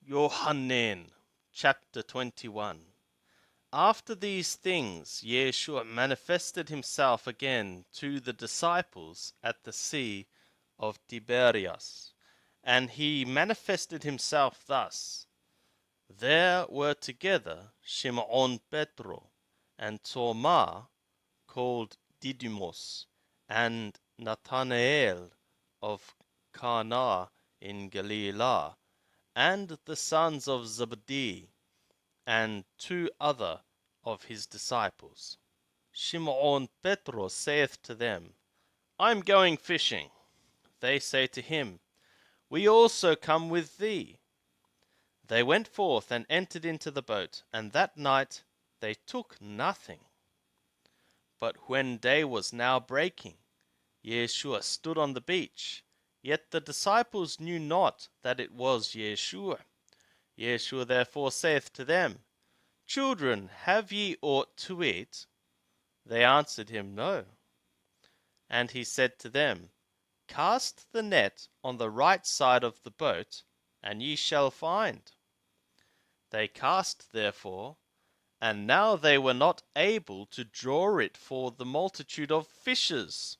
Yohanan, chapter 21. After these things, Yeshua manifested himself again to the disciples at the Sea of Tiberias. And he manifested himself thus. There were together Shimon Petro, and Thomas, called Didymus, and Nathanael of Cana in Galilee, and the sons of Zebedee, and two other of his disciples. Shimon Petro saith to them, I am going fishing. They say to him, We also come with thee. They went forth and entered into the boat, and that night they took nothing. But when day was now breaking, Yeshua stood on the beach, yet the disciples knew not that it was Yeshua. Yeshua therefore saith to them, Children, have ye aught to eat? They answered him, No. And he said to them, Cast the net on the right side of the boat, and ye shall find. They cast therefore, and now they were not able to draw it for the multitude of fishes.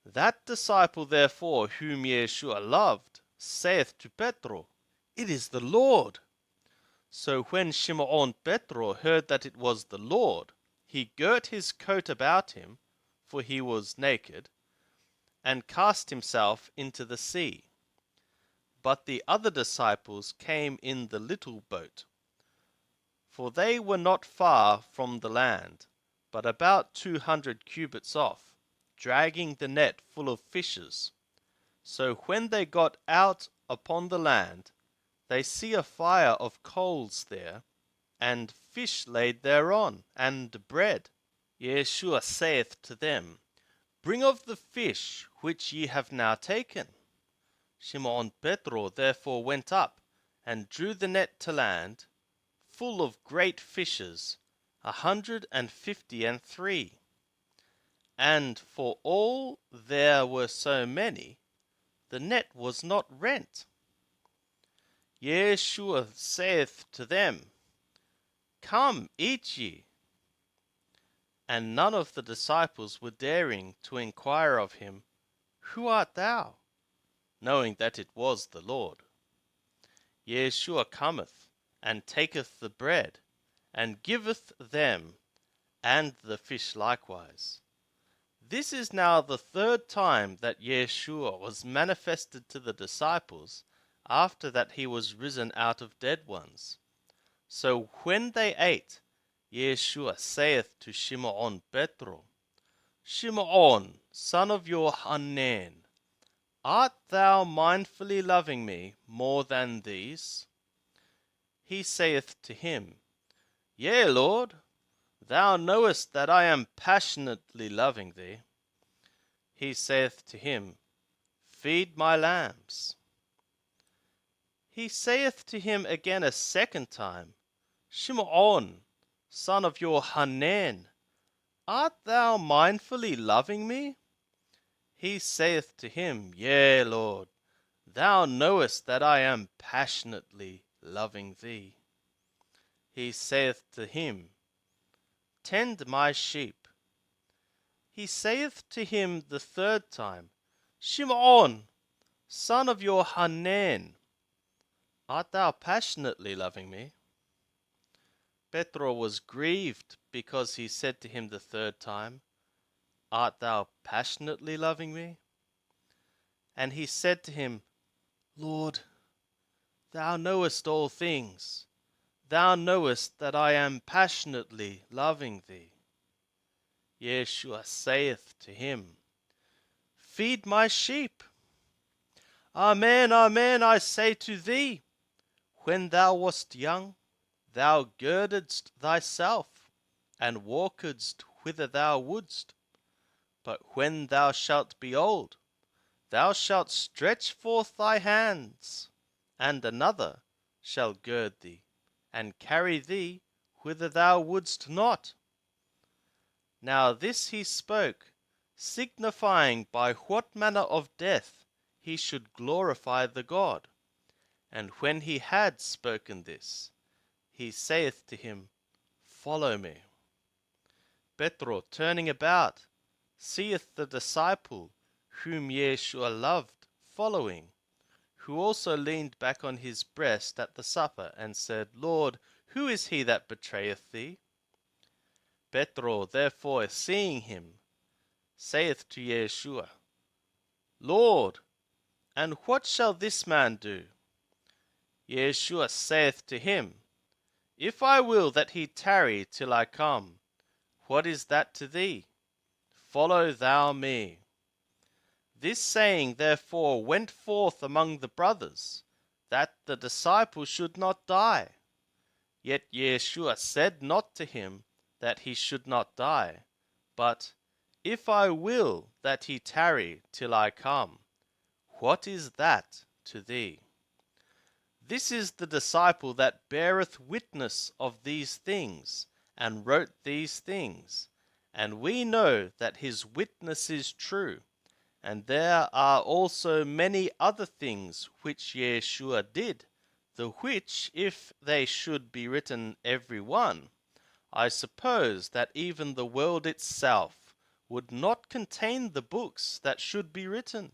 That disciple therefore whom Yeshua loved saith to Petro, It is the Lord. So when Shimon Petro heard that it was the Lord, he girt his coat about him, for he was naked, and cast himself into the sea. But the other disciples came in the little boat, for they were not far from the land, but about 200 cubits off, dragging the net full of fishes. So when they got out upon the land, they see a fire of coals there, and fish laid thereon, and bread. Yeshua saith to them, Bring of the fish which ye have now taken. Shimon Petro therefore went up, and drew the net to land, full of great fishes, 153. And for all there were so many, the net was not rent. Yeshua saith to them, Come, eat ye. And none of the disciples were daring to inquire of him, Who art thou? Knowing that it was the Lord. Yeshua cometh, and taketh the bread, and giveth them, and the fish likewise. This is now the third time that Yeshua was manifested to the disciples, after that he was risen out of dead ones. So when they ate, Yeshua saith to Shimon Petro, Shimon, son of Yohanan, art thou mindfully loving me more than these? He saith to him, Yea, Lord, thou knowest that I am passionately loving thee. He saith to him, Feed my lambs. He saith to him again a second time, Shimon, son of Yohanan, art thou mindfully loving me? He saith to him, Yea, Lord, thou knowest that I am passionately loving thee. He saith to him, Tend my sheep. He saith to him the third time, Shimon, son of Yohanan, art thou passionately loving me? Petro was grieved because he said to him the third time, Art thou passionately loving me? And he said to him, Lord, thou knowest all things. Thou knowest that I am passionately loving thee. Yeshua saith to him, Feed my sheep. Amen, amen, I say to thee, when thou wast young, thou girdedst thyself, and walkedst whither thou wouldst. But when thou shalt be old, thou shalt stretch forth thy hands, and another shall gird thee, and carry thee whither thou wouldst not. Now this he spoke, signifying by what manner of death he should glorify the God. And when he had spoken this, he saith to him, Follow me. Petro, turning about, seeth the disciple whom Yeshua loved following, who also leaned back on his breast at the supper, and said, Lord, who is he that betrayeth thee? Petro, therefore, seeing him, saith to Yeshua, Lord, and what shall this man do? Yeshua saith to him, If I will that he tarry till I come, what is that to thee? Follow thou me. This saying therefore went forth among the brothers, that the disciple should not die. Yet Yeshua said not to him that he should not die, but, If I will that he tarry till I come, what is that to thee? This is the disciple that beareth witness of these things, and wrote these things. And we know that his witness is true. And there are also many other things which Yeshua did, the which, if they should be written every one, I suppose that even the world itself would not contain the books that should be written.